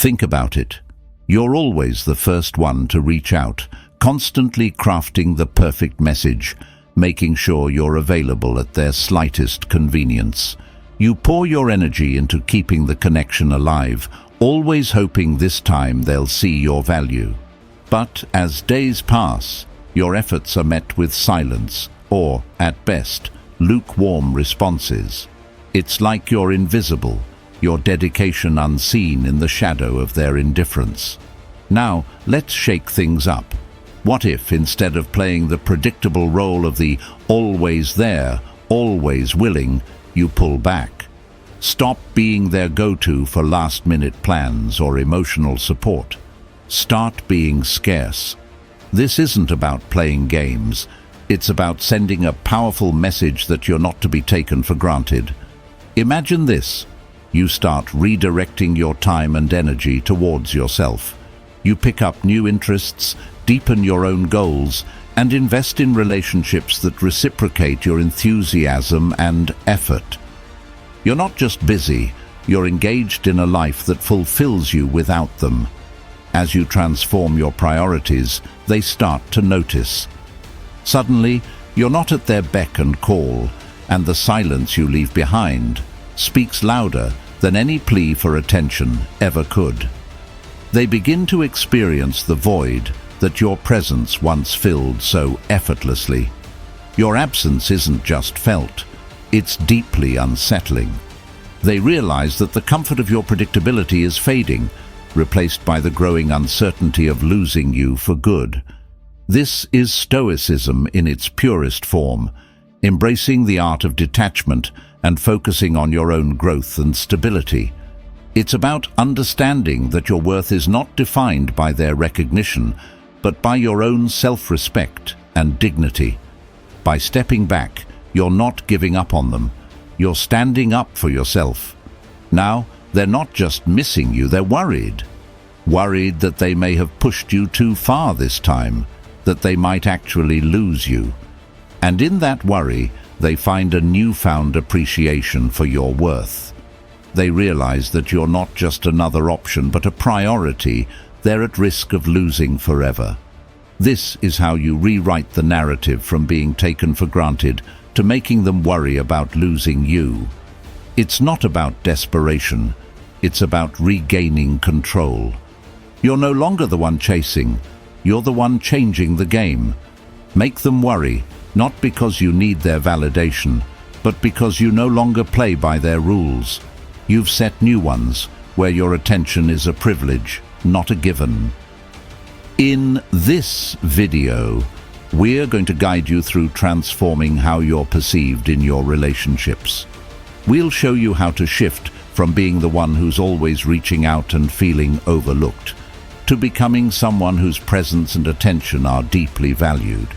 Think about it. You're always the first one to reach out, constantly crafting the perfect message, making sure you're available at their slightest convenience. You pour your energy into keeping the connection alive, always hoping this time they'll see your value. But as days pass, your efforts are met with silence, or, at best, lukewarm responses. It's like you're invisible, your dedication unseen in the shadow of their indifference. Now, let's shake things up. What if, instead of playing the predictable role of the always there, always willing, you pull back? Stop being their go-to for last-minute plans or emotional support. Start being scarce. This isn't about playing games. It's about sending a powerful message that you're not to be taken for granted. Imagine this. You start redirecting your time and energy towards yourself. You pick up new interests, deepen your own goals, and invest in relationships that reciprocate your enthusiasm and effort. You're not just busy, you're engaged in a life that fulfills you without them. As you transform your priorities, they start to notice. Suddenly, you're not at their beck and call, and the silence you leave behind speaks louder than any plea for attention ever could. They begin to experience the void that your presence once filled so effortlessly. Your absence isn't just felt, it's deeply unsettling. They realize that the comfort of your predictability is fading, replaced by the growing uncertainty of losing you for good. This is Stoicism in its purest form, embracing the art of detachment and focusing on your own growth and stability. It's about understanding that your worth is not defined by their recognition, but by your own self-respect and dignity. By stepping back, you're not giving up on them. You're standing up for yourself. Now, they're not just missing you, they're worried. Worried that they may have pushed you too far this time, that they might actually lose you. And in that worry, they find a newfound appreciation for your worth. They realize that you're not just another option, but a priority they're at risk of losing forever. This is how you rewrite the narrative from being taken for granted to making them worry about losing you. It's not about desperation, it's about regaining control. You're no longer the one chasing, you're the one changing the game. Make them worry, not because you need their validation, but because you no longer play by their rules. You've set new ones, where your attention is a privilege, not a given. In this video, we're going to guide you through transforming how you're perceived in your relationships. We'll show you how to shift from being the one who's always reaching out and feeling overlooked, to becoming someone whose presence and attention are deeply valued.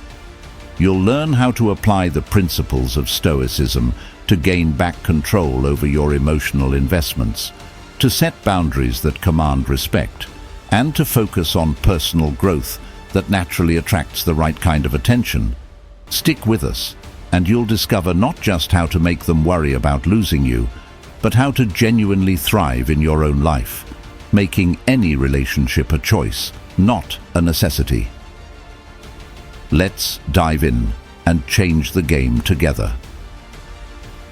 You'll learn how to apply the principles of Stoicism to gain back control over your emotional investments, to set boundaries that command respect, and to focus on personal growth that naturally attracts the right kind of attention. Stick with us, and you'll discover not just how to make them worry about losing you, but how to genuinely thrive in your own life, making any relationship a choice, not a necessity. Let's dive in and change the game together.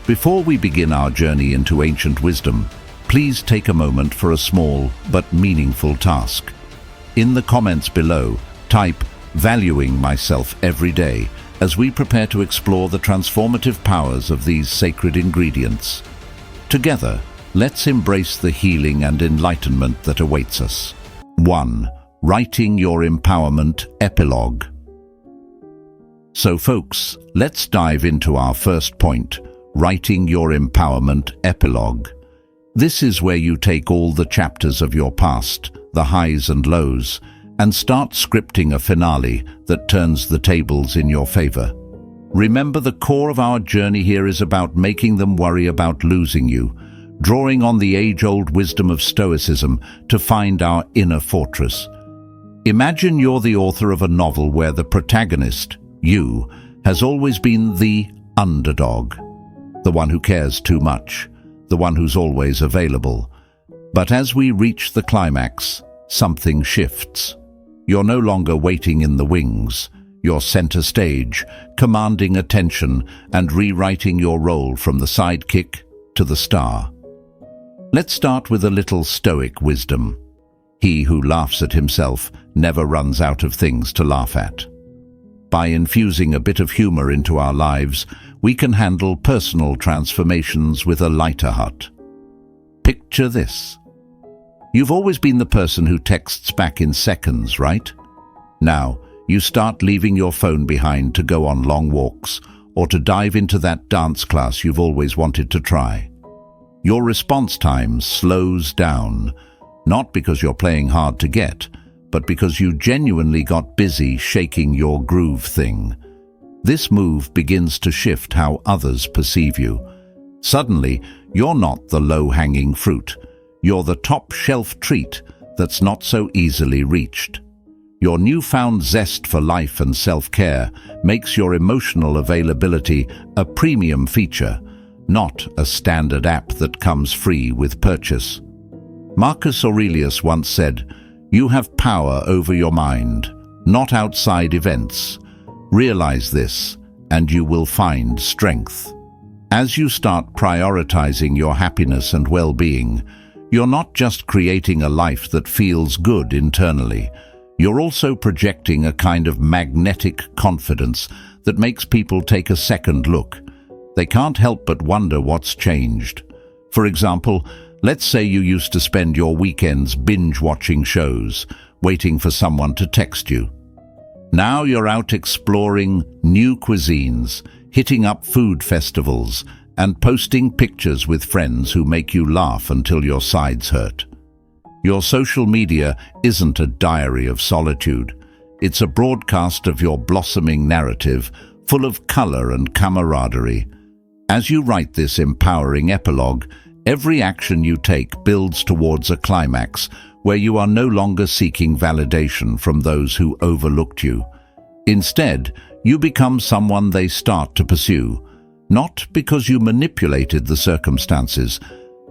Before we begin our journey into ancient wisdom, please take a moment for a small but meaningful task. In the comments below, type "valuing myself every day" as we prepare to explore the transformative powers of these sacred ingredients. Together, let's embrace the healing and enlightenment that awaits us. 1. Writing your empowerment epilogue. So folks, let's dive into our first point, writing your empowerment epilogue. This is where you take all the chapters of your past, the highs and lows, and start scripting a finale that turns the tables in your favor. Remember, the core of our journey here is about making them worry about losing you, drawing on the age-old wisdom of Stoicism to find our inner fortress. Imagine you're the author of a novel where the protagonist, you, has always been the underdog, the one who cares too much, the one who's always available. But as we reach the climax, something shifts. You're no longer waiting in the wings. You're center stage, commanding attention and rewriting your role from the sidekick to the star. Let's start with a little Stoic wisdom. He who laughs at himself never runs out of things to laugh at. By infusing a bit of humor into our lives, we can handle personal transformations with a lighter heart. Picture this. You've always been the person who texts back in seconds, right? Now, you start leaving your phone behind to go on long walks or to dive into that dance class you've always wanted to try. Your response time slows down, not because you're playing hard to get, but because you genuinely got busy shaking your groove thing. This move begins to shift how others perceive you. Suddenly, you're not the low-hanging fruit. You're the top-shelf treat that's not so easily reached. Your newfound zest for life and self-care makes your emotional availability a premium feature, not a standard app that comes free with purchase. Marcus Aurelius once said, "You have power over your mind, not outside events. Realize this, and you will find strength." As you start prioritizing your happiness and well-being, you're not just creating a life that feels good internally. You're also projecting a kind of magnetic confidence that makes people take a second look. They can't help but wonder what's changed. For example, let's say you used to spend your weekends binge-watching shows, waiting for someone to text you. Now you're out exploring new cuisines, hitting up food festivals, and posting pictures with friends who make you laugh until your sides hurt. Your social media isn't a diary of solitude. It's a broadcast of your blossoming narrative, full of color and camaraderie. As you write this empowering epilogue, every action you take builds towards a climax where you are no longer seeking validation from those who overlooked you. Instead, you become someone they start to pursue, not because you manipulated the circumstances,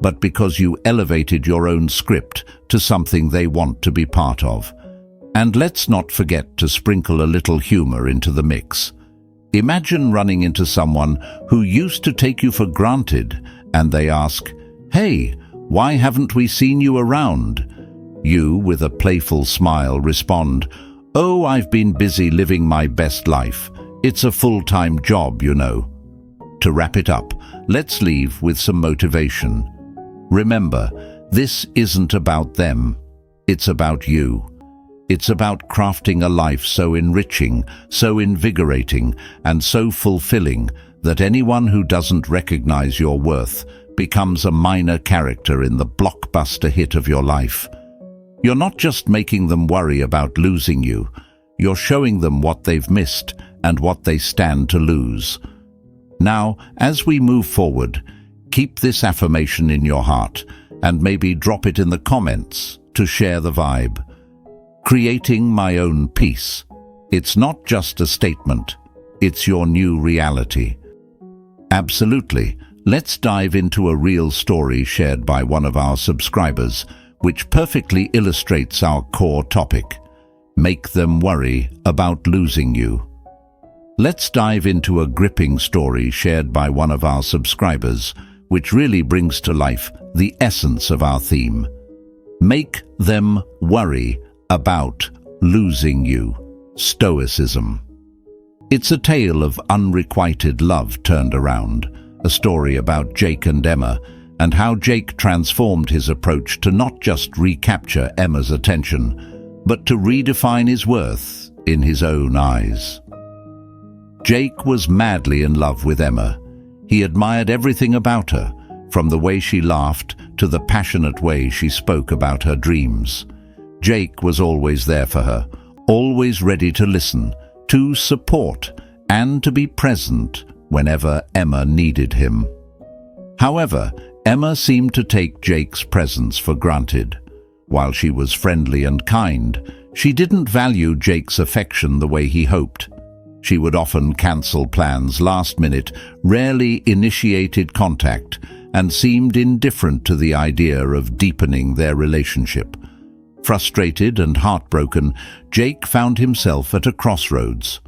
but because you elevated your own script to something they want to be part of. And let's not forget to sprinkle a little humor into the mix. Imagine running into someone who used to take you for granted, and they ask, "Hey, why haven't we seen you around?" You, with a playful smile, respond, "Oh, I've been busy living my best life. It's a full-time job, you know." To wrap it up, let's leave with some motivation. Remember, this isn't about them. It's about you. It's about crafting a life so enriching, so invigorating, and so fulfilling that anyone who doesn't recognize your worth becomes a minor character in the blockbuster hit of your life. You're not just making them worry about losing you. You're showing them what they've missed and what they stand to lose. Now, as we move forward, keep this affirmation in your heart and maybe drop it in the comments to share the vibe. Creating my own peace. It's not just a statement, it's your new reality. Absolutely. Let's dive into a real story shared by one of our subscribers, which perfectly illustrates our core topic. Make them worry about losing you. Let's dive into a gripping story shared by one of our subscribers, which really brings to life the essence of our theme. Make them worry about losing you. Stoicism. It's a tale of unrequited love turned around, a story about Jake and Emma, and how Jake transformed his approach to not just recapture Emma's attention, but to redefine his worth in his own eyes. Jake was madly in love with Emma. He admired everything about her, from the way she laughed to the passionate way she spoke about her dreams. Jake was always there for her, always ready to listen, to support, and to be present whenever Emma needed him. However, Emma seemed to take Jake's presence for granted. While she was friendly and kind, she didn't value Jake's affection the way he hoped. She would often cancel plans last minute, rarely initiated contact, and seemed indifferent to the idea of deepening their relationship. Frustrated and heartbroken, Jake found himself at a crossroads.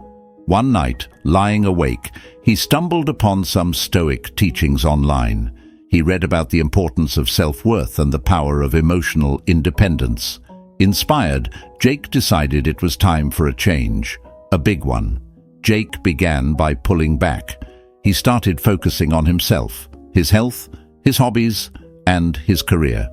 One night, lying awake, he stumbled upon some Stoic teachings online. He read about the importance of self-worth and the power of emotional independence. Inspired, Jake decided it was time for a change, a big one. Jake began by pulling back. He started focusing on himself, his health, his hobbies, and his career.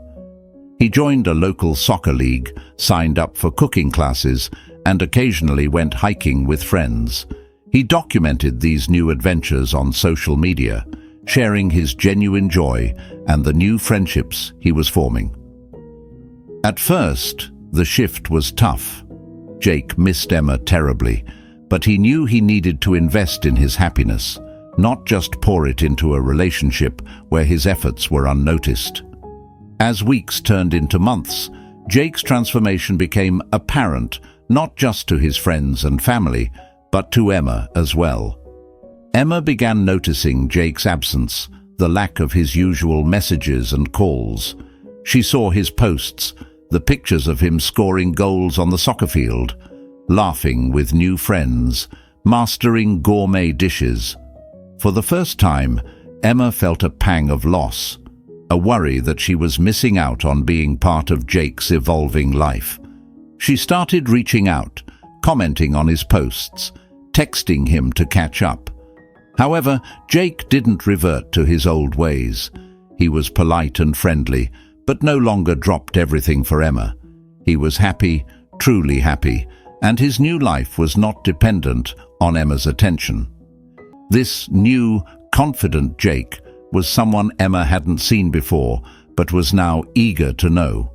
He joined a local soccer league, signed up for cooking classes, and occasionally went hiking with friends. He documented these new adventures on social media, sharing his genuine joy and the new friendships he was forming. At first, the shift was tough. Jake missed Emma terribly, but he knew he needed to invest in his happiness, not just pour it into a relationship where his efforts were unnoticed. As weeks turned into months, Jake's transformation became apparent not just to his friends and family, but to Emma as well. Emma began noticing Jake's absence, the lack of his usual messages and calls. She saw his posts, the pictures of him scoring goals on the soccer field, laughing with new friends, mastering gourmet dishes. For the first time, Emma felt a pang of loss, a worry that she was missing out on being part of Jake's evolving life. She started reaching out, commenting on his posts, texting him to catch up. However, Jake didn't revert to his old ways. He was polite and friendly, but no longer dropped everything for Emma. He was happy, truly happy, and his new life was not dependent on Emma's attention. This new, confident Jake was someone Emma hadn't seen before, but was now eager to know.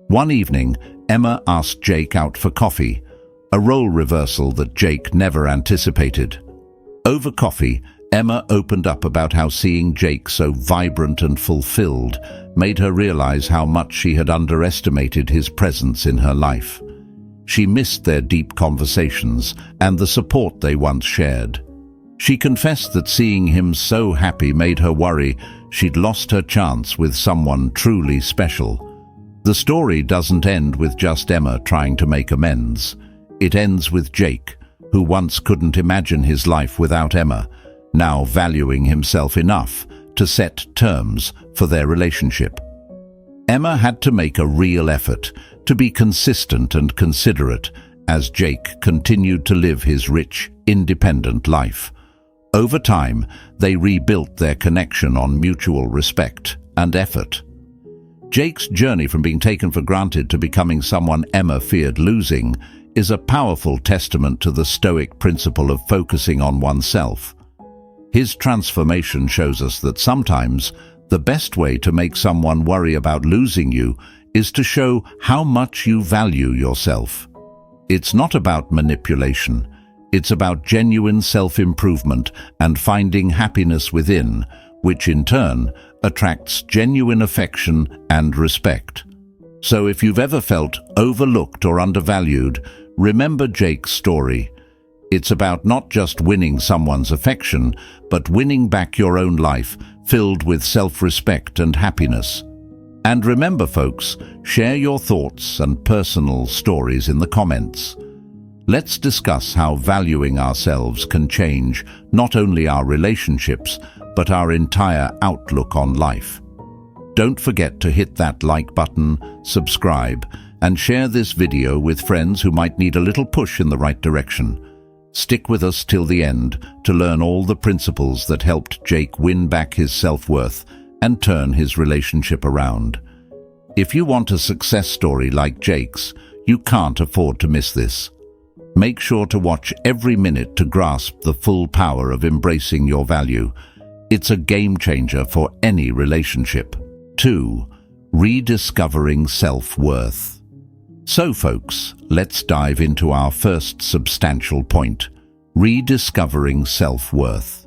One evening, Emma asked Jake out for coffee, a role reversal that Jake never anticipated. Over coffee, Emma opened up about how seeing Jake so vibrant and fulfilled made her realize how much she had underestimated his presence in her life. She missed their deep conversations and the support they once shared. She confessed that seeing him so happy made her worry she'd lost her chance with someone truly special. The story doesn't end with just Emma trying to make amends. It ends with Jake, who once couldn't imagine his life without Emma, now valuing himself enough to set terms for their relationship. Emma had to make a real effort to be consistent and considerate as Jake continued to live his rich, independent life. Over time, they rebuilt their connection on mutual respect and effort. Jake's journey from being taken for granted to becoming someone Emma feared losing is a powerful testament to the Stoic principle of focusing on oneself. His transformation shows us that sometimes the best way to make someone worry about losing you is to show how much you value yourself. It's not about manipulation. It's about genuine self-improvement and finding happiness within, which in turn attracts genuine affection and respect. So if you've ever felt overlooked or undervalued, remember Jake's story. It's about not just winning someone's affection, but winning back your own life filled with self-respect and happiness. And remember, folks, share your thoughts and personal stories in the comments. Let's discuss how valuing ourselves can change not only our relationships, but our entire outlook on life. Don't forget to hit that like button, subscribe, and share this video with friends who might need a little push in the right direction. Stick with us till the end to learn all the principles that helped Jake win back his self-worth and turn his relationship around. If you want a success story like Jake's, you can't afford to miss this. Make sure to watch every minute to grasp the full power of embracing your value. It's a game changer for any relationship. 2. Rediscovering self-worth. So folks, let's dive into our first substantial point, rediscovering self-worth.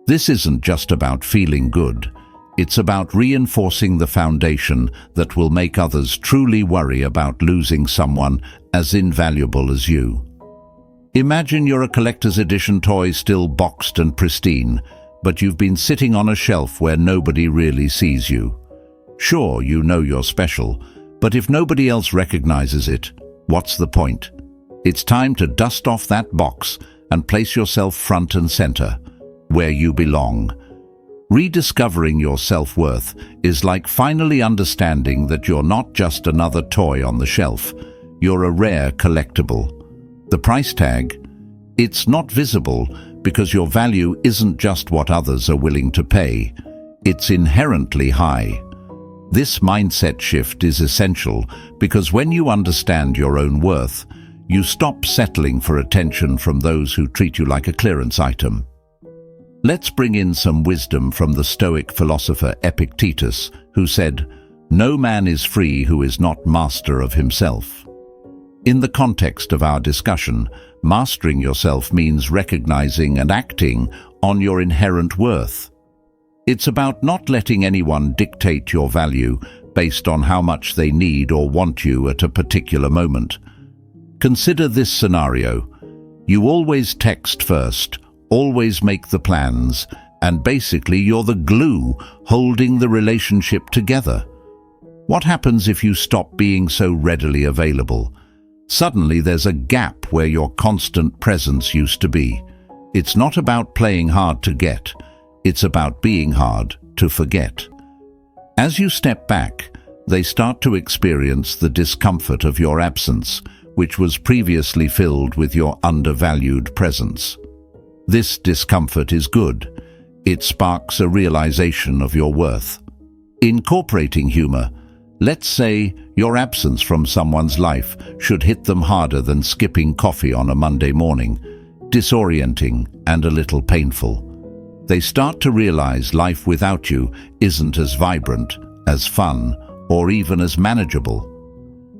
This isn't just about feeling good. It's about reinforcing the foundation that will make others truly worry about losing someone as invaluable as you. Imagine you're a collector's edition toy still boxed and pristine, but you've been sitting on a shelf where nobody really sees you. Sure, you know you're special, but if nobody else recognizes it, what's the point? It's time to dust off that box and place yourself front and center, where you belong. Rediscovering your self-worth is like finally understanding that you're not just another toy on the shelf. You're a rare collectible. The price tag? It's not visible because your value isn't just what others are willing to pay. It's inherently high. This mindset shift is essential because when you understand your own worth, you stop settling for attention from those who treat you like a clearance item. Let's bring in some wisdom from the Stoic philosopher Epictetus, who said, "No man is free who is not master of himself." In the context of our discussion, mastering yourself means recognizing and acting on your inherent worth. It's about not letting anyone dictate your value based on how much they need or want you at a particular moment. Consider this scenario. You always text first, always make the plans, and basically you're the glue holding the relationship together. What happens if you stop being so readily available? Suddenly there's a gap where your constant presence used to be. It's not about playing hard to get, it's about being hard to forget. As you step back, they start to experience the discomfort of your absence, which was previously filled with your undervalued presence. This discomfort is good. It sparks a realization of your worth. Incorporating humor, let's say your absence from someone's life should hit them harder than skipping coffee on a Monday morning, disorienting and a little painful. They start to realize life without you isn't as vibrant, as fun, or even as manageable.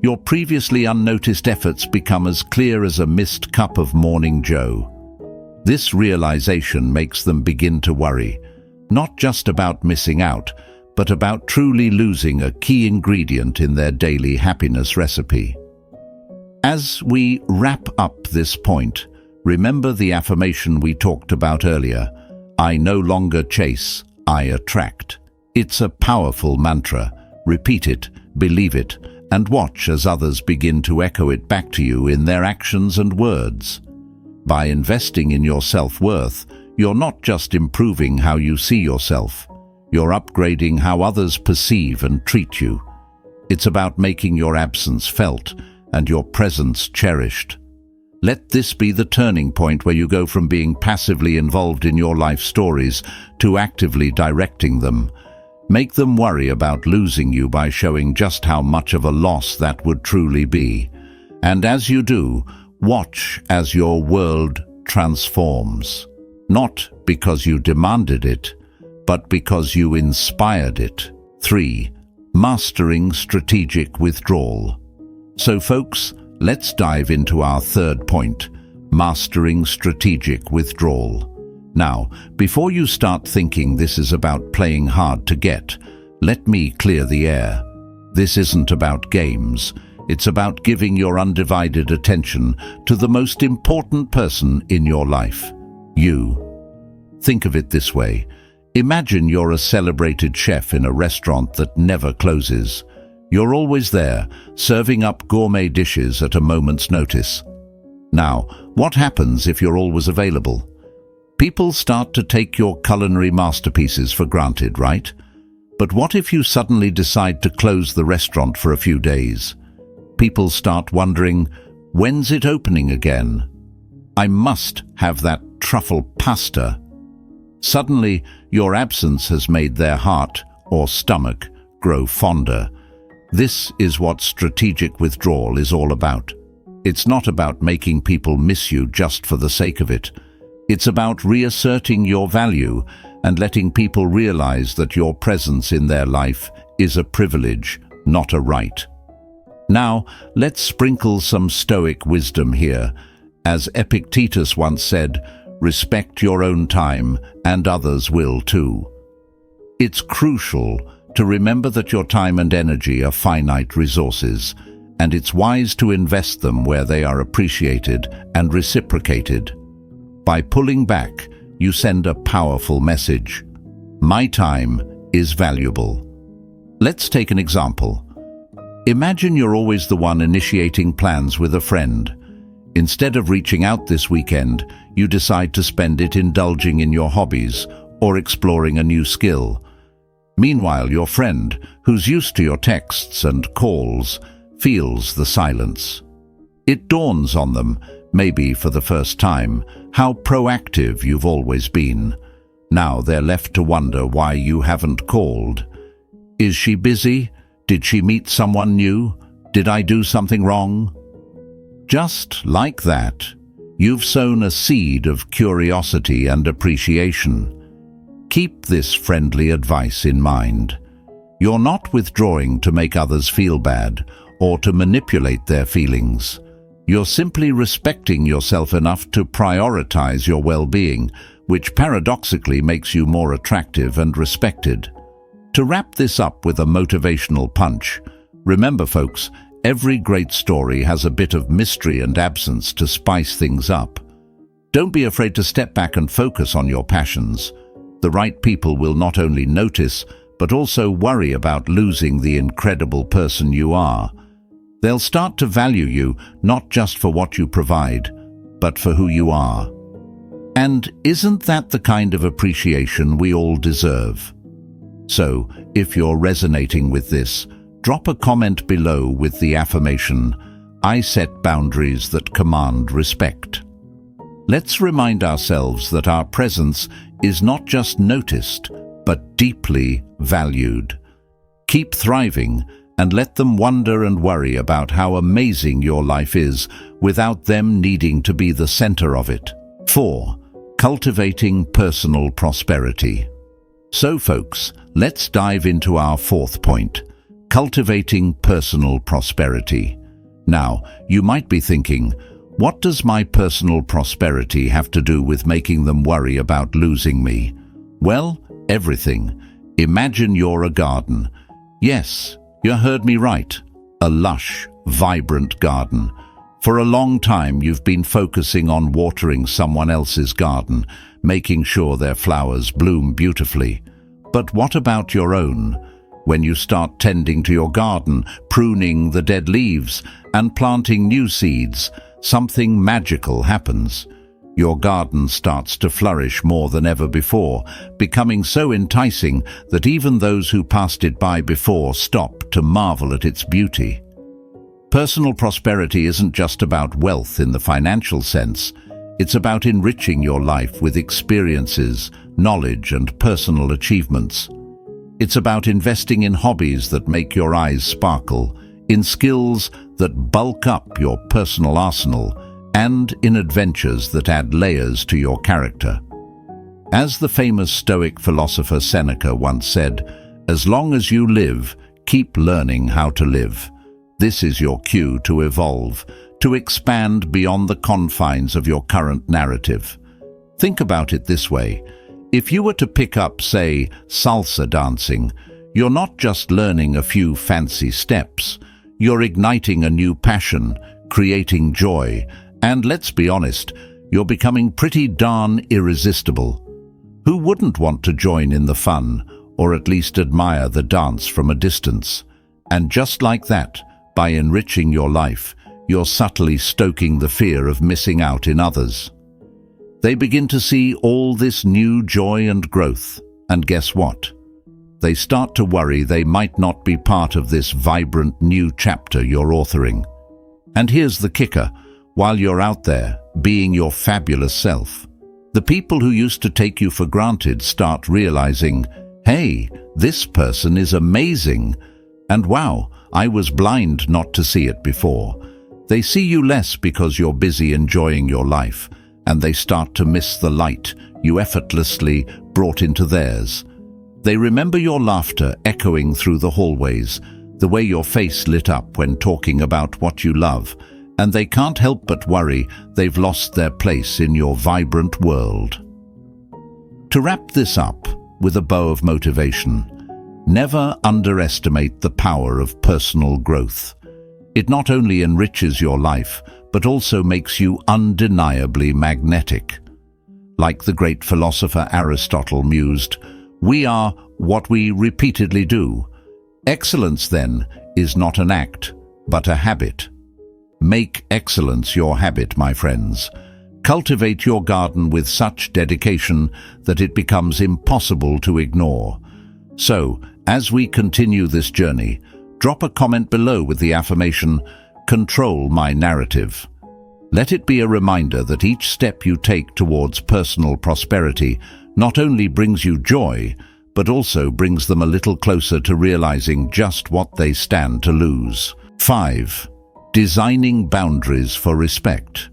Your previously unnoticed efforts become as clear as a missed cup of Morning Joe. This realization makes them begin to worry, not just about missing out, but about truly losing a key ingredient in their daily happiness recipe. As we wrap up this point, remember the affirmation we talked about earlier, "I no longer chase, I attract." It's a powerful mantra. Repeat it, believe it, and watch as others begin to echo it back to you in their actions and words. By investing in your self-worth, you're not just improving how you see yourself, you're upgrading how others perceive and treat you. It's about making your absence felt and your presence cherished. Let this be the turning point where you go from being passively involved in your life stories to actively directing them. Make them worry about losing you by showing just how much of a loss that would truly be. And as you do, watch as your world transforms. Not because you demanded it, but because you inspired it. 3. Mastering strategic withdrawal. So folks, let's dive into our third point, mastering strategic withdrawal. Now, before you start thinking this is about playing hard to get, let me clear the air. This isn't about games. It's about giving your undivided attention to the most important person in your life, you. Think of it this way. Imagine you're a celebrated chef in a restaurant that never closes. You're always there, serving up gourmet dishes at a moment's notice. Now, what happens if you're always available? People start to take your culinary masterpieces for granted, right? But what if you suddenly decide to close the restaurant for a few days? People start wondering, when's it opening again? I must have that truffle pasta. Suddenly, your absence has made their heart or stomach grow fonder. This is what strategic withdrawal is all about. It's not about making people miss you just for the sake of it. It's about reasserting your value and letting people realize that your presence in their life is a privilege, not a right. Now, let's sprinkle some Stoic wisdom here. As Epictetus once said, respect your own time, and others will too. It's crucial to remember that your time and energy are finite resources, and it's wise to invest them where they are appreciated and reciprocated. By pulling back, you send a powerful message. My time is valuable. Let's take an example. Imagine you're always the one initiating plans with a friend. Instead of reaching out this weekend, you decide to spend it indulging in your hobbies or exploring a new skill. Meanwhile, your friend, who's used to your texts and calls, feels the silence. It dawns on them, maybe for the first time, how proactive you've always been. Now they're left to wonder why you haven't called. Is she busy? Did she meet someone new? Did I do something wrong? Just like that, you've sown a seed of curiosity and appreciation. Keep this friendly advice in mind. You're not withdrawing to make others feel bad or to manipulate their feelings. You're simply respecting yourself enough to prioritize your well-being, which paradoxically makes you more attractive and respected. To wrap this up with a motivational punch, remember folks, every great story has a bit of mystery and absence to spice things up. Don't be afraid to step back and focus on your passions. The right people will not only notice, but also worry about losing the incredible person you are. They'll start to value you not just for what you provide, but for who you are. And isn't that the kind of appreciation we all deserve? So, if you're resonating with this, drop a comment below with the affirmation, "I set boundaries that command respect." Let's remind ourselves that our presence is not just noticed, but deeply valued. Keep thriving and let them wonder and worry about how amazing your life is without them needing to be the center of it. 4. Cultivating personal prosperity. So folks, let's dive into our fourth point, cultivating personal prosperity. Now, you might be thinking, what does my personal prosperity have to do with making them worry about losing me? Well, everything. Imagine you're a garden. Yes, you heard me right. A lush, vibrant garden. For a long time, you've been focusing on watering someone else's garden, making sure their flowers bloom beautifully. But what about your own? When you start tending to your garden, pruning the dead leaves, and planting new seeds, something magical happens. Your garden starts to flourish more than ever before, becoming so enticing that even those who passed it by before stop to marvel at its beauty. Personal prosperity isn't just about wealth in the financial sense. It's about enriching your life with experiences, knowledge, and personal achievements. It's about investing in hobbies that make your eyes sparkle, in skills that bulk up your personal arsenal, and in adventures that add layers to your character. As the famous Stoic philosopher Seneca once said, "As long as you live, keep learning how to live." This is your cue to evolve, to expand beyond the confines of your current narrative. Think about it this way. If you were to pick up, say, salsa dancing, you're not just learning a few fancy steps. You're igniting a new passion, creating joy, and let's be honest, you're becoming pretty darn irresistible. Who wouldn't want to join in the fun, or at least admire the dance from a distance? And just like that, by enriching your life, you're subtly stoking the fear of missing out in others. They begin to see all this new joy and growth, and guess what? They start to worry they might not be part of this vibrant new chapter you're authoring. And here's the kicker. While you're out there, being your fabulous self, the people who used to take you for granted start realizing, hey, this person is amazing. And wow, I was blind not to see it before. They see you less because you're busy enjoying your life, and they start to miss the light you effortlessly brought into theirs. They remember your laughter echoing through the hallways, the way your face lit up when talking about what you love, and they can't help but worry they've lost their place in your vibrant world. To wrap this up with a bow of motivation, never underestimate the power of personal growth. It not only enriches your life, but also makes you undeniably magnetic. Like the great philosopher Aristotle mused, we are what we repeatedly do. Excellence, then, is not an act, but a habit. Make excellence your habit, my friends. Cultivate your garden with such dedication that it becomes impossible to ignore. So, as we continue this journey, drop a comment below with the affirmation, "Control my narrative." Let it be a reminder that each step you take towards personal prosperity not only brings you joy, but also brings them a little closer to realizing just what they stand to lose. 5. Designing boundaries for respect.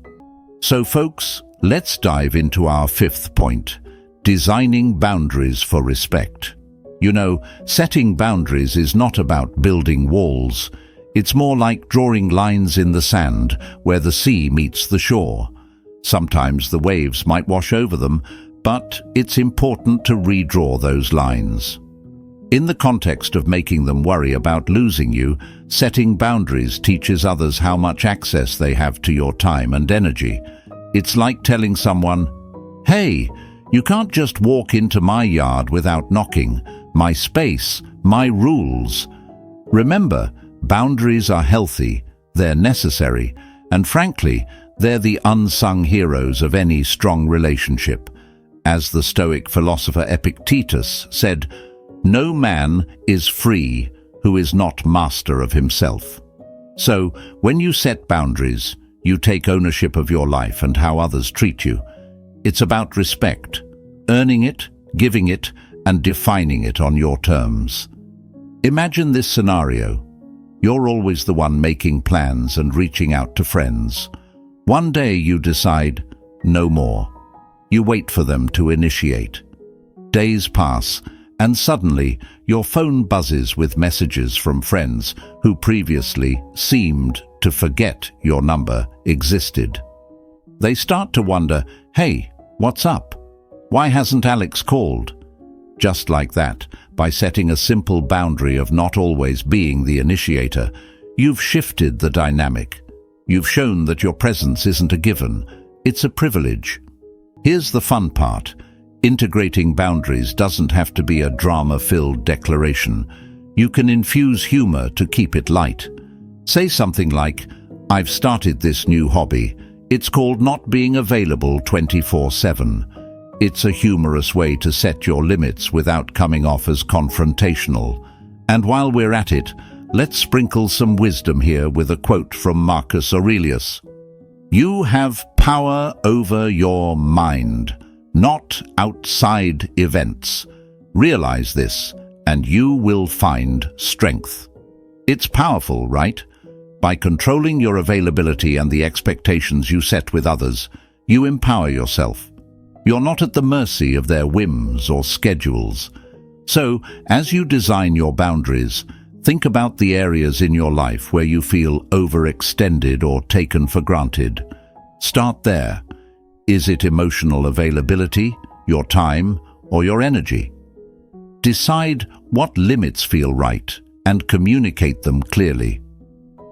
So folks, let's dive into our 5th point, designing boundaries for respect. You know, setting boundaries is not about building walls. It's more like drawing lines in the sand where the sea meets the shore. Sometimes the waves might wash over them, but it's important to redraw those lines. In the context of making them worry about losing you, setting boundaries teaches others how much access they have to your time and energy. It's like telling someone, "Hey, you can't just walk into my yard without knocking. My space, my rules." Remember, boundaries are healthy, they're necessary, and frankly, they're the unsung heroes of any strong relationship. As the Stoic philosopher Epictetus said, "No man is free who is not master of himself." So, when you set boundaries, you take ownership of your life and how others treat you. It's about respect, earning it, giving it, and defining it on your terms. Imagine this scenario. You're always the one making plans and reaching out to friends. One day you decide, no more. You wait for them to initiate. Days pass, and suddenly your phone buzzes with messages from friends who previously seemed to forget your number existed. They start to wonder, "Hey, what's up? Why hasn't Alex called?" Just like that, by setting a simple boundary of not always being the initiator, you've shifted the dynamic. You've shown that your presence isn't a given, it's a privilege. Here's the fun part. Integrating boundaries doesn't have to be a drama-filled declaration. You can infuse humor to keep it light. Say something like, "I've started this new hobby. It's called not being available 24/7. It's a humorous way to set your limits without coming off as confrontational. And while we're at it, let's sprinkle some wisdom here with a quote from Marcus Aurelius. "You have power over your mind, not outside events. Realize this, and you will find strength." It's powerful, right? By controlling your availability and the expectations you set with others, you empower yourself. You're not at the mercy of their whims or schedules. So, as you design your boundaries, think about the areas in your life where you feel overextended or taken for granted. Start there. Is it emotional availability, your time, or your energy? Decide what limits feel right and communicate them clearly.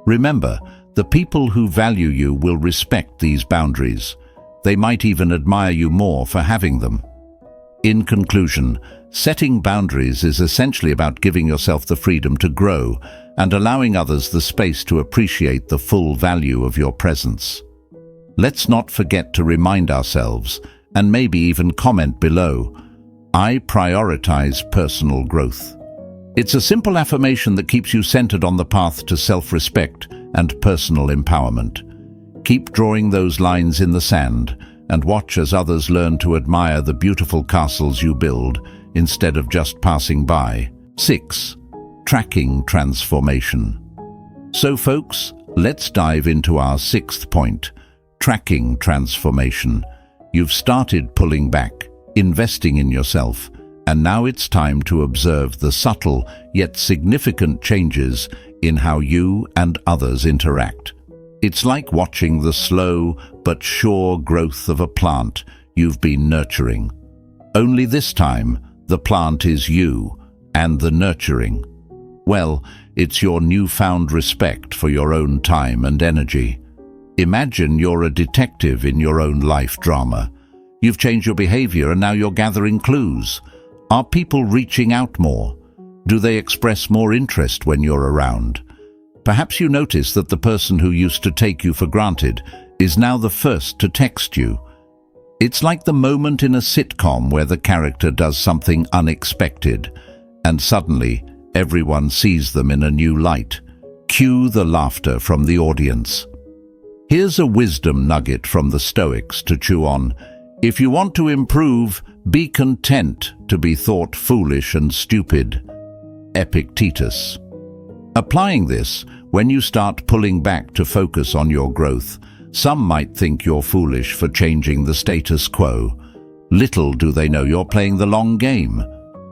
Remember, the people who value you will respect these boundaries. They might even admire you more for having them. In conclusion, setting boundaries is essentially about giving yourself the freedom to grow and allowing others the space to appreciate the full value of your presence. Let's not forget to remind ourselves, and maybe even comment below, "I prioritize personal growth." It's a simple affirmation that keeps you centered on the path to self-respect and personal empowerment. Keep drawing those lines in the sand and watch as others learn to admire the beautiful castles you build instead of just passing by. 6. Tracking transformation. So folks, let's dive into our 6th point, tracking transformation. You've started pulling back, investing in yourself, and now it's time to observe the subtle yet significant changes in how you and others interact. It's like watching the slow but sure growth of a plant you've been nurturing. Only this time, the plant is you and the nurturing. Well, it's your newfound respect for your own time and energy. Imagine you're a detective in your own life drama. You've changed your behavior and now you're gathering clues. Are people reaching out more? Do they express more interest when you're around? Perhaps you notice that the person who used to take you for granted is now the first to text you. It's like the moment in a sitcom where the character does something unexpected, and suddenly everyone sees them in a new light. Cue the laughter from the audience. Here's a wisdom nugget from the Stoics to chew on. If you want to improve, be content to be thought foolish and stupid. Epictetus. Applying this, when you start pulling back to focus on your growth, some might think you're foolish for changing the status quo. Little do they know you're playing the long game.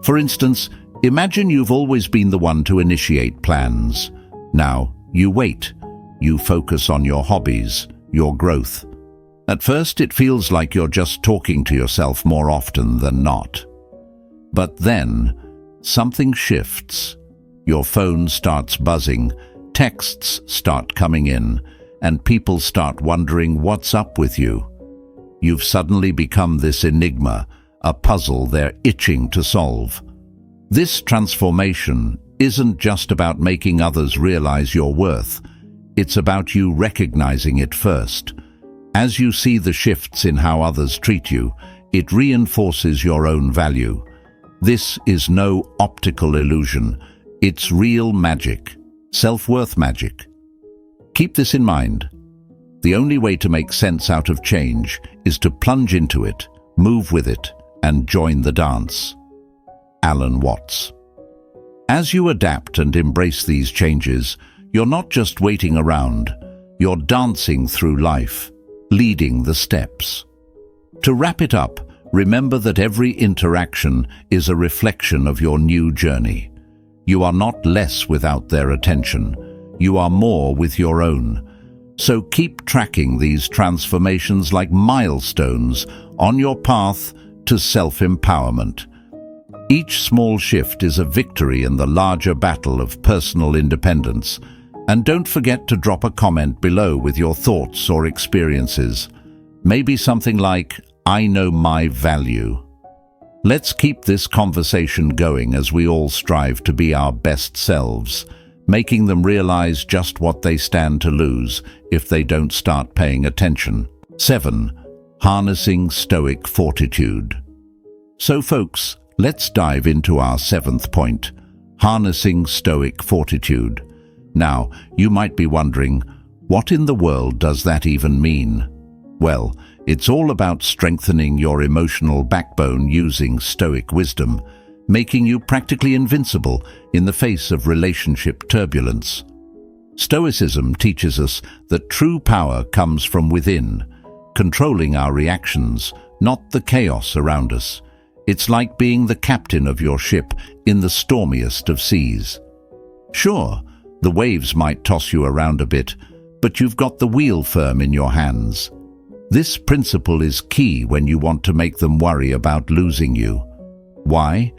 For instance, imagine you've always been the one to initiate plans. Now, you wait. You focus on your hobbies, your growth. At first, it feels like you're just talking to yourself more often than not. But then, something shifts. Your phone starts buzzing, texts start coming in, and people start wondering what's up with you. You've suddenly become this enigma, a puzzle they're itching to solve. This transformation isn't just about making others realize your worth. It's about you recognizing it first. As you see the shifts in how others treat you, it reinforces your own value. This is no optical illusion. It's real magic, self-worth magic. Keep this in mind. The only way to make sense out of change is to plunge into it, move with it, and join the dance. Alan Watts. As you adapt and embrace these changes, you're not just waiting around, you're dancing through life, leading the steps. To wrap it up, remember that every interaction is a reflection of your new journey. You are not less without their attention. You are more with your own. So keep tracking these transformations like milestones on your path to self-empowerment. Each small shift is a victory in the larger battle of personal independence. And don't forget to drop a comment below with your thoughts or experiences. Maybe something like, "I know my value." Let's keep this conversation going as we all strive to be our best selves, making them realize just what they stand to lose if they don't start paying attention. 7. Harnessing Stoic Fortitude. So folks, let's dive into our 7th point, harnessing Stoic Fortitude. Now, you might be wondering, what in the world does that even mean? Well, it's all about strengthening your emotional backbone using Stoic wisdom, making you practically invincible in the face of relationship turbulence. Stoicism teaches us that true power comes from within, controlling our reactions, not the chaos around us. It's like being the captain of your ship in the stormiest of seas. Sure, the waves might toss you around a bit, but you've got the wheel firm in your hands. This principle is key when you want to make them worry about losing you. Why?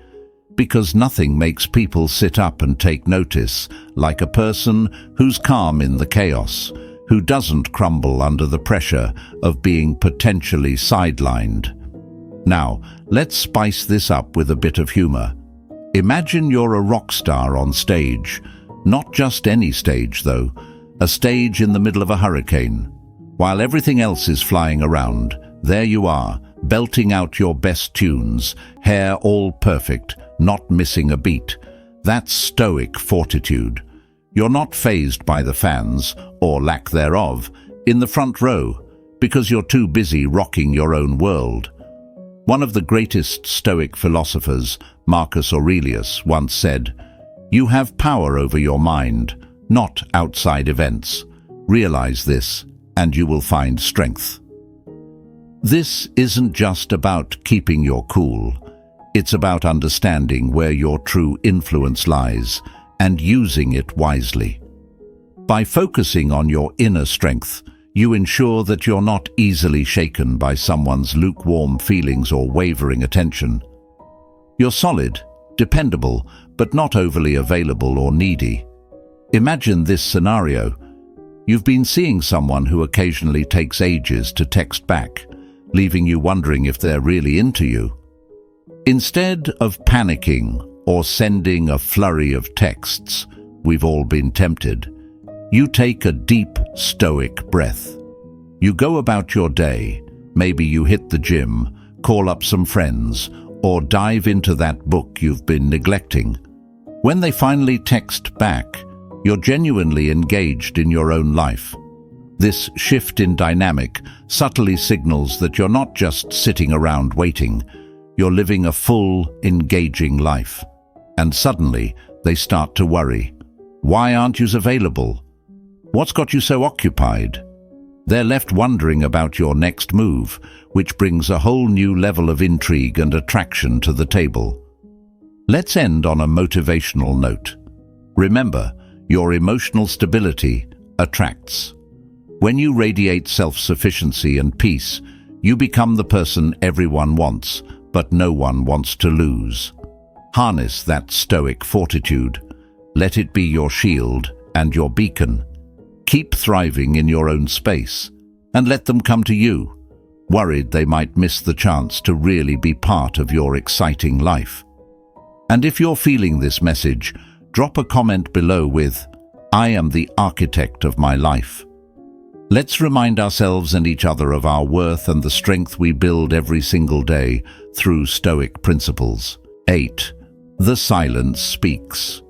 Because nothing makes people sit up and take notice like a person who's calm in the chaos, who doesn't crumble under the pressure of being potentially sidelined. Now, let's spice this up with a bit of humor. Imagine you're a rock star on stage. Not just any stage, though. A stage in the middle of a hurricane. While everything else is flying around, there you are, belting out your best tunes, hair all perfect, not missing a beat. That's Stoic fortitude. You're not fazed by the fans, or lack thereof, in the front row, because you're too busy rocking your own world. One of the greatest Stoic philosophers, Marcus Aurelius, once said, "You have power over your mind, not outside events. Realize this, and you will find strength." This isn't just about keeping your cool. It's about understanding where your true influence lies and using it wisely. By focusing on your inner strength, you ensure that you're not easily shaken by someone's lukewarm feelings or wavering attention. You're solid, dependable, but not overly available or needy. Imagine this scenario. You've been seeing someone who occasionally takes ages to text back, leaving you wondering if they're really into you. Instead of panicking or sending a flurry of texts, we've all been tempted, you take a deep, stoic breath. You go about your day. Maybe you hit the gym, call up some friends, or dive into that book you've been neglecting. When they finally text back, you're genuinely engaged in your own life. This shift in dynamic subtly signals that you're not just sitting around waiting, you're living a full, engaging life. And suddenly, they start to worry. Why aren't you available? What's got you so occupied? They're left wondering about your next move, which brings a whole new level of intrigue and attraction to the table. Let's end on a motivational note. Remember, your emotional stability attracts. When you radiate self-sufficiency and peace, you become the person everyone wants, but no one wants to lose. Harness that stoic fortitude. Let it be your shield and your beacon. Keep thriving in your own space, and let them come to you, worried they might miss the chance to really be part of your exciting life. And if you're feeling this message, drop a comment below with, "I am the architect of my life." Let's remind ourselves and each other of our worth and the strength we build every single day through Stoic principles. 8. The silence speaks.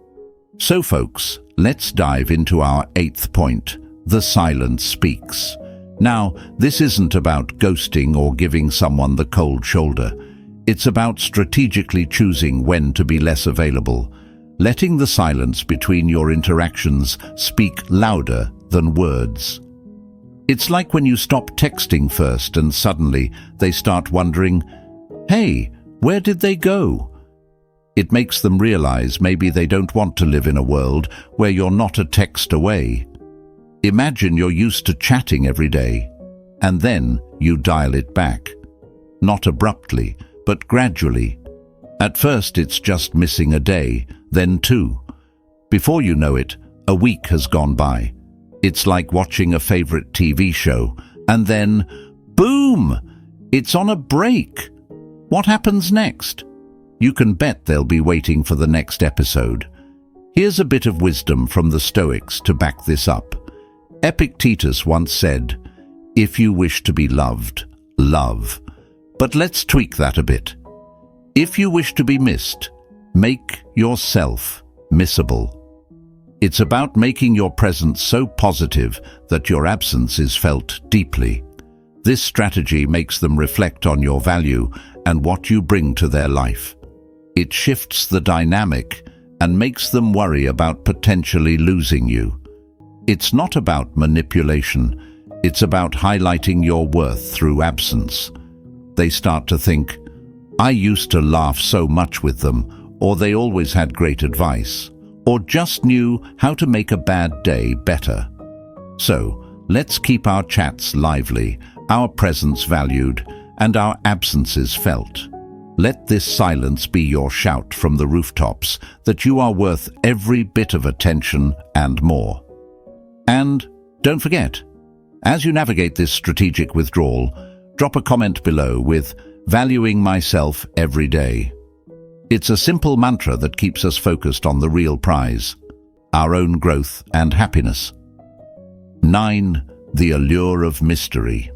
So folks, let's dive into our 8th point, the silence speaks. Now, this isn't about ghosting or giving someone the cold shoulder. It's about strategically choosing when to be less available, letting the silence between your interactions speak louder than words. It's like when you stop texting first and suddenly they start wondering, "Hey, where did they go?" It makes them realize maybe they don't want to live in a world where you're not a text away. Imagine you're used to chatting every day, and then you dial it back. Not abruptly, but gradually. At first it's just missing a day, then 2. Before you know it, a week has gone by. It's like watching a favorite TV show, and then, boom! It's on a break. What happens next? You can bet they'll be waiting for the next episode. Here's a bit of wisdom from the Stoics to back this up. Epictetus once said, "If you wish to be loved, love." But let's tweak that a bit. If you wish to be missed, make yourself missable. It's about making your presence so positive that your absence is felt deeply. This strategy makes them reflect on your value and what you bring to their life. It shifts the dynamic and makes them worry about potentially losing you. It's not about manipulation, it's about highlighting your worth through absence. They start to think, "I used to laugh so much with them," or "they always had great advice," or "just knew how to make a bad day better." So, let's keep our chats lively, our presence valued, and our absences felt. Let this silence be your shout from the rooftops that you are worth every bit of attention and more. And don't forget, as you navigate this strategic withdrawal, drop a comment below with "Valuing myself every day." It's a simple mantra that keeps us focused on the real prize, our own growth and happiness. 9. The Allure of Mystery.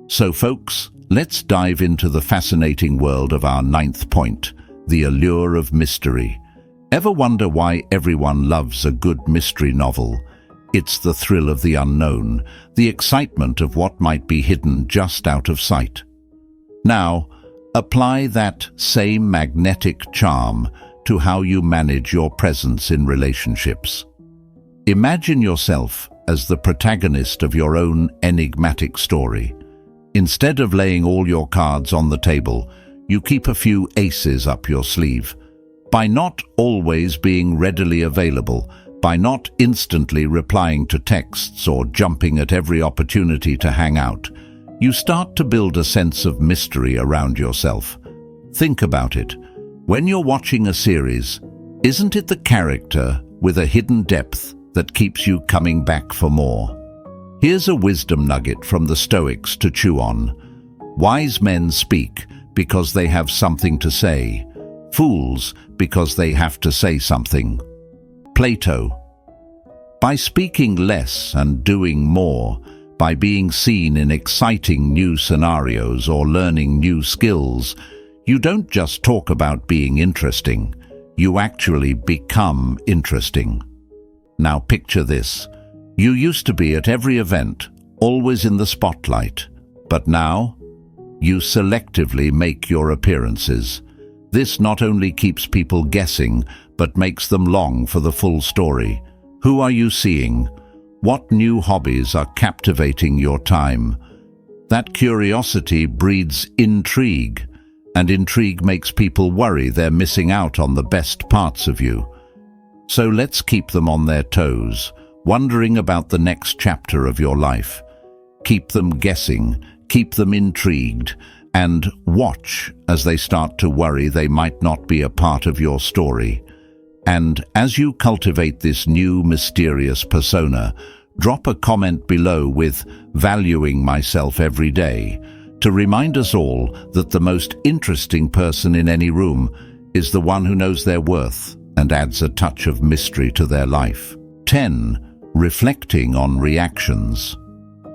So folks, let's dive into the fascinating world of our 9th point, the allure of mystery. Ever wonder why everyone loves a good mystery novel? It's the thrill of the unknown, the excitement of what might be hidden just out of sight. Now, apply that same magnetic charm to how you manage your presence in relationships. Imagine yourself as the protagonist of your own enigmatic story. Instead of laying all your cards on the table, you keep a few aces up your sleeve. By not always being readily available, by not instantly replying to texts or jumping at every opportunity to hang out, you start to build a sense of mystery around yourself. Think about it. When you're watching a series, isn't it the character with a hidden depth that keeps you coming back for more? Here's a wisdom nugget from the Stoics to chew on. Wise men speak because they have something to say. Fools because they have to say something. Plato. By speaking less and doing more, by being seen in exciting new scenarios or learning new skills, you don't just talk about being interesting, you actually become interesting. Now picture this. You used to be at every event, always in the spotlight, but now you selectively make your appearances. This not only keeps people guessing, but makes them long for the full story. Who are you seeing? What new hobbies are captivating your time? That curiosity breeds intrigue, and intrigue makes people worry they're missing out on the best parts of you. So let's keep them on their toes, wondering about the next chapter of your life. Keep them guessing, keep them intrigued, and watch as they start to worry they might not be a part of your story. And as you cultivate this new mysterious persona, drop a comment below with "Valuing myself every day" to remind us all that the most interesting person in any room is the one who knows their worth and adds a touch of mystery to their life. 10. Reflecting on reactions.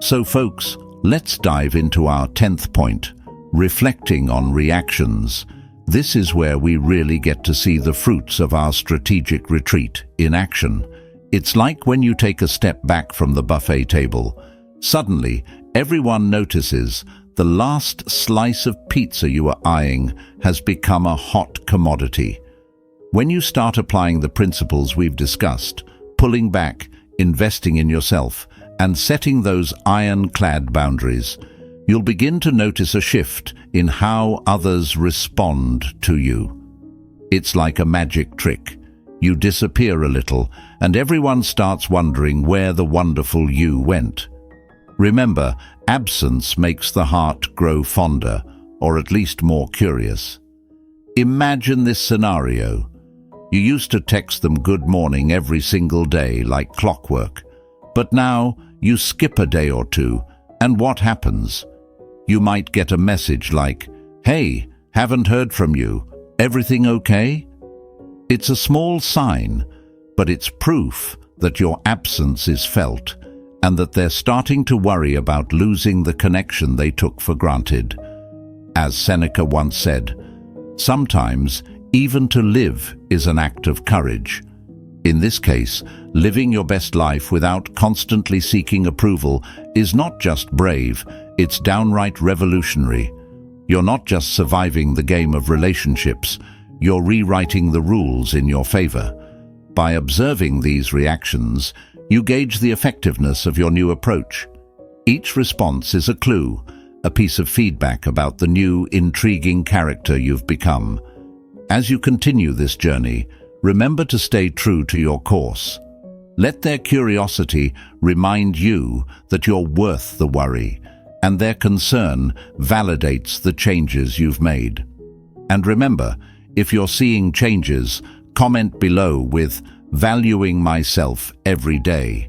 So folks, let's dive into our 10th point, reflecting on reactions. This is where we really get to see the fruits of our strategic retreat in action. It's like when you take a step back from the buffet table. Suddenly, everyone notices the last slice of pizza you were eyeing has become a hot commodity. When you start applying the principles we've discussed, pulling back, investing in yourself, and setting those ironclad boundaries, you'll begin to notice a shift in how others respond to you. It's like a magic trick. You disappear a little, and everyone starts wondering where the wonderful you went. Remember, absence makes the heart grow fonder, or at least more curious. Imagine this scenario. You used to text them good morning every single day like clockwork, but now you skip a day or two, and what happens? You might get a message like, "Hey, haven't heard from you. Everything okay?" It's a small sign, but it's proof that your absence is felt and that they're starting to worry about losing the connection they took for granted. As Seneca once said, sometimes even to live is an act of courage. In this case, living your best life without constantly seeking approval is not just brave, it's downright revolutionary. You're not just surviving the game of relationships, you're rewriting the rules in your favor. By observing these reactions, you gauge the effectiveness of your new approach. Each response is a clue, a piece of feedback about the new, intriguing character you've become. As you continue this journey, remember to stay true to your course. Let their curiosity remind you that you're worth the worry, and their concern validates the changes you've made. And remember, if you're seeing changes, comment below with "Valuing myself every day."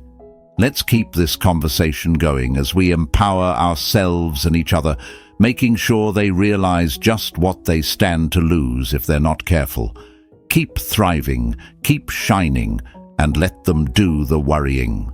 Let's keep this conversation going as we empower ourselves and each other, making sure they realize just what they stand to lose if they're not careful. Keep thriving, keep shining, and let them do the worrying.